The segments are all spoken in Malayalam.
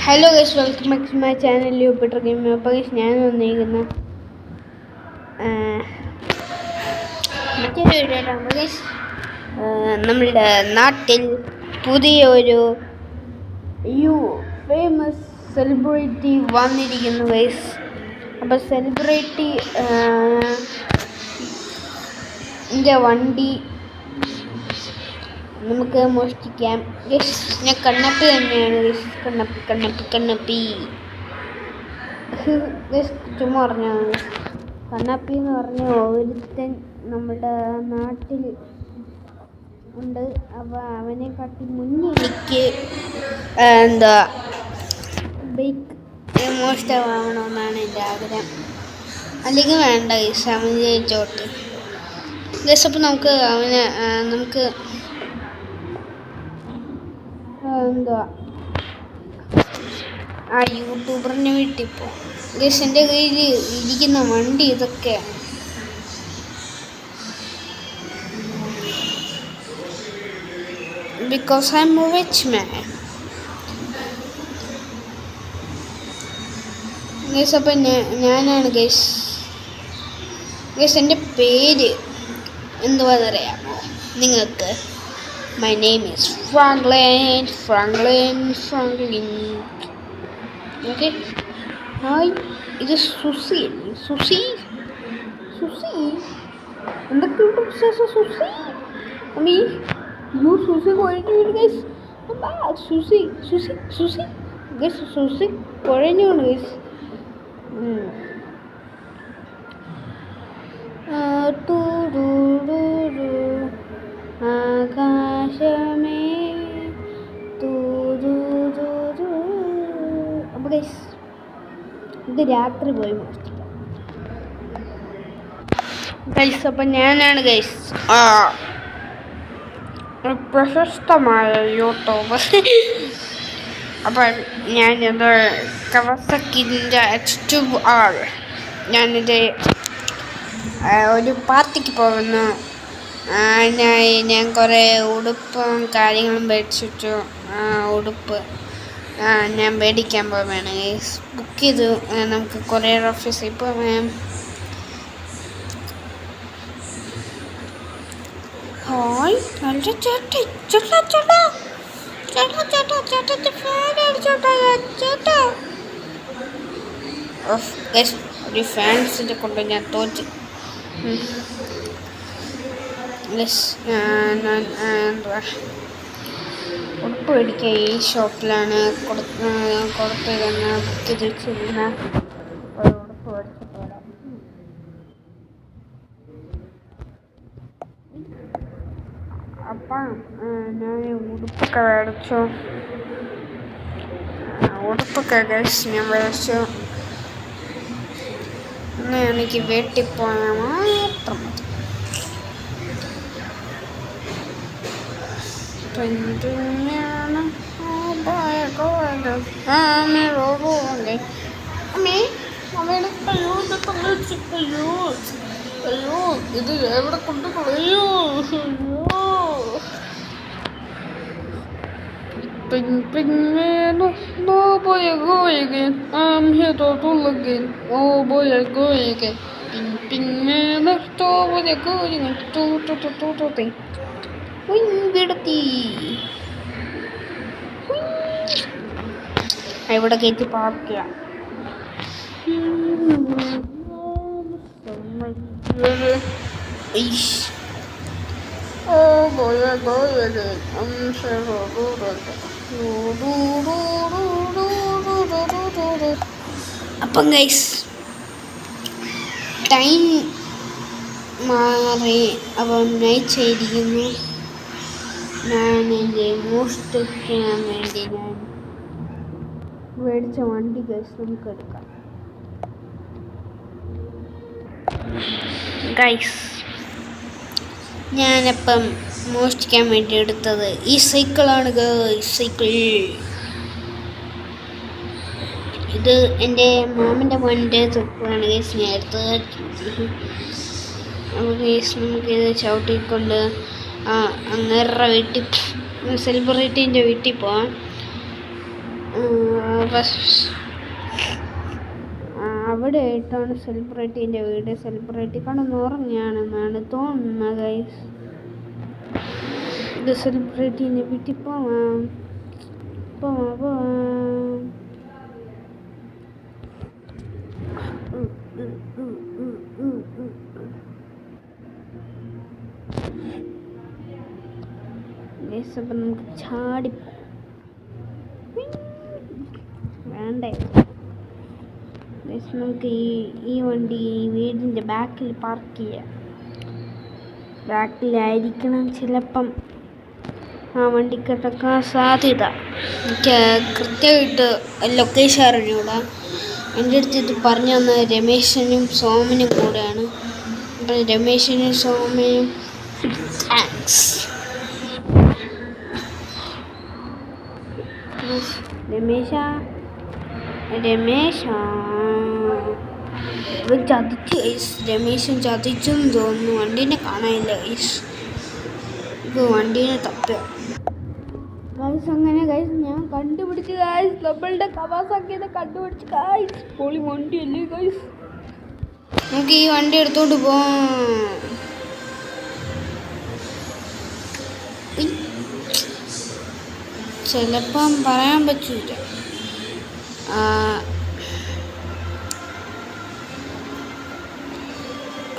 Hello guys, welcome back to my channel Jupiter game. അപ്പോൾ ഗൈസ് ഞാൻ വന്നിരിക്കുന്ന മറ്റൊരു വീഡിയോ ആയിട്ടാണ് ഗൈസ്. നമ്മളുടെ നാട്ടിൽ പുതിയ ഒരു ഫേമസ് സെലിബ്രിറ്റി വന്നിരിക്കുന്നു ഗൈസ്. അപ്പോൾ സെലിബ്രിറ്റി വണ്ടി നമുക്ക് മോഷ്ടിക്കാം ഗൈസ്. ഞാൻ കണ്ണപ്പി തന്നെയാണ് ഗൈസ്. കണ്ണപ്പി ഗൈസ് ചുമ്മാ പറഞ്ഞാണ്. കണ്ണപ്പി എന്ന് പറഞ്ഞ ഒരുത്തൻ നമ്മുടെ നാട്ടിൽ ഉണ്ട്. അപ്പോൾ അവനെക്കാട്ടി മുന്നേ എനിക്ക് ബൈക്ക് മോഷ്ടമാവണമെന്നാണ് എൻ്റെ ആഗ്രഹം. അല്ലെങ്കിൽ വേണ്ട ഗൈസ്, അവൻ ജയിച്ചോട്ട് ഗൈസ്. അപ്പോൾ നമുക്ക് ആ യൂട്യൂബറിനെ വീട്ടിൽ പോ ഗൈസ്. എൻ്റെ കയ്യിൽ ഇരിക്കുന്ന വണ്ടി ഇതൊക്കെയാണ്. Because I M A rich man guys. അപ്പം ഞാനാണ് ഗൈസ്. എൻ്റെ പേര് എന്തുവാണെന്നറിയാമോ നിങ്ങൾക്ക്? My name is Franklin. Okay. Hi. ഇത് സുസി. എന്തൊക്കെയുണ്ട് വിശേഷം സുസി? സുസി കുഴഞ്ഞു ഗൈസ്. സുസി ഗൈസ്. സുസി കുഴഞ്ഞു ഗൈസ്. ആകാശമേ അപ്പോൾ ഗൈസ് ഇത് രാത്രി പോയി മോഷ്ടിക്കാം ഗൈസ്. അപ്പം ഞാനാണ് ഗൈസ് പ്രശസ്തമായ യൂട്യൂബർ. അപ്പം ഞാനിത് കവാസാക്കിൻ്റെ H2R. ഞാനിത് ഒരു പാർട്ടിക്ക് പോകുന്നു. ഞാൻ കുറേ ഉടുപ്പും കാര്യങ്ങളും മേടിച്ചിട്ടു. ഉടുപ്പ് ഞാൻ മേടിക്കാൻ പോവുകയാണ് ഗൈസ്. ബുക്ക് ചെയ്തു നമുക്ക് കൊറിയർ ഓഫീസ്. ഇപ്പോൾ ഹായ് നല്ല ഒരു ഫാൻസിൻ്റെ കൊണ്ട് ഞാൻ തോറ്റ്. ഉടുപ്പ് മേടിക്കുക ഈ ഷോപ്പിലാണ് കൊടുത്തിരുന്ന ബുക്ക് ചെയ്ത് വെച്ചിരുന്ന ഒരു ഉടുപ്പ് മേടിച്ചിട്ട് വരാം. അപ്പം ഞാൻ ഉടുപ്പൊക്കെ മേടിച്ചു. ഉടുപ്പൊക്കെ ഗൈസ് ഞാൻ മേടിച്ചു. ഇന്ന് എനിക്ക് വീട്ടിൽ പോയാൽ മാത്രം മതി. ഇത് എവിടെ കൊണ്ട് കളയോ? No boy I go again. I'm here to do again. Oh boy I go again. Ping man, to boy I go again. To thing. വിടത്തി ഇവിടെ കയറ്റി പാർക്കുക. അപ്പം ഗൈസ് ടൈം മാറി. അപ്പം നൈറ്റ് ചെയ്തിരിക്കുന്നു. ഞാൻ എൻ്റെ മോഷ്ടിക്കാൻ വേണ്ടി ഞാൻ മേടിച്ച വണ്ടി ഗൈസ് നമുക്ക് എടുക്കാം ഗൈസ്. ഞാനപ്പം മോഷ്ടിക്കാൻ വേണ്ടി എടുത്തത് ഈ സൈക്കിളാണ് ഗൈസ്. സൈക്കിൾ ഇത് എൻ്റെ മാമൻ്റെ മോൻ്റെ തുപ്പാണ് ഗൈസ്. ഞാൻ എടുത്തത്. അപ്പോൾ ഗൈസ് നമുക്കിത് ചവിട്ടിക്കൊണ്ട് അങ്ങേരുടെ വീട്ടിൽ സെലിബ്രിറ്റീൻ്റെ വീട്ടിൽ പോവാം. അവിടെ ആയിട്ടാണ് സെലിബ്രിറ്റീൻ്റെ വീട്. സെലിബ്രിറ്റി കടന്നുറങ്ങിയാണെന്നാണ് തോന്നുന്നത് ഗൈസ്. ഇത് സെലിബ്രിറ്റീൻ്റെ വീട്ടിൽ പോവാം. അപ്പം നമുക്ക് ചാടി വേണ്ടേ. നമുക്ക് ഈ വണ്ടി ഈ വീടിൻ്റെ ബാക്കിൽ പാർക്ക് ചെയ്യാം. ബാക്കിലായിരിക്കണം ചിലപ്പം ആ വണ്ടി കിടക്കാൻ സാധ്യത. എനിക്ക് കൃത്യമായിട്ട് ലൊക്കേഷൻ അറിഞ്ഞൂടാ. എൻ്റെ അടുത്ത് ഇത് പറഞ്ഞു തന്ന രമേശനും സോമനും കൂടെയാണ്. അപ്പം രമേശനും സോമനും താങ്ക്സ്. രമേശ ചതിച്ചു ഗൈസ്. രമേശൻ ചതിച്ചെന്ന് തോന്നുന്നു. വണ്ടീനെ കാണാനില്ല ഗൈസ്. ഇപ്പോൾ വണ്ടീനെ തപ്പുക ഗൈസ്. അങ്ങനെ ഗൈസ് ഞാൻ കണ്ടുപിടിച്ച് ഗൈസ്. നമ്മളുടെ കവാസാക്കിയത് കണ്ടുപിടിച്ച് ഗൈസ്. പൊളി വണ്ടിയല്ലേ ഗൈസ്. നമുക്ക് ഈ വണ്ടി എടുത്തോണ്ട് പോവാം. ചിലപ്പം പറയാൻ പറ്റൂല.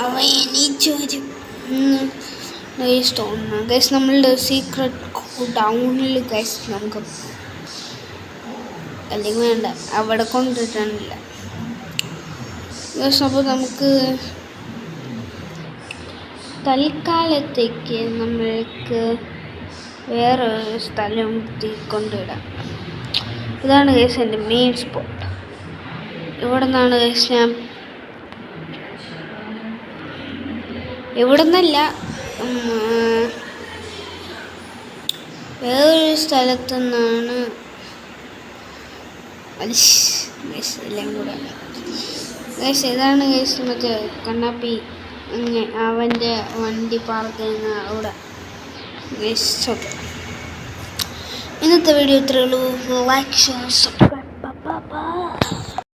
അവ എണീച്ച് വരും ഗൈസ് തോന്നുന്നു. ഗൈസ് നമ്മളുടെ സീക്രട്ട് ഡൗണിൽ ഗൈസ് നമുക്ക് അല്ലെങ്കിൽ വേണ്ട, അവിടെ കൊണ്ടിട്ടാണില്ല ഗൈസ്. അപ്പോൾ നമുക്ക് തൽക്കാലത്തേക്ക് നമ്മൾക്ക് വേറൊരു സ്ഥലം കൊണ്ടിടാം. ഇതാണ് ഗൈസ് എൻ്റെ മെയിൻ സ്പോട്ട്. ഇവിടെ നിന്നാണ് ഗൈസ് ഞാൻ ഇവിടെ നിന്നല്ല വേറൊരു സ്ഥലത്തു നിന്നാണ് എല്ലാം കൂടെ ഗൈസ്. ഇതാണ് ഗൈസ് മറ്റേ കണ്ണാപ്പി അവൻ്റെ വണ്ടി പാർക്ക് ചെയ്യുന്ന അവിടെ ഗൈസ്. ഓക്കെ, ഇന്നത്തെ വീഡിയോ ഇത്രയേ ഉള്ളൂ. Like, share, subscribe.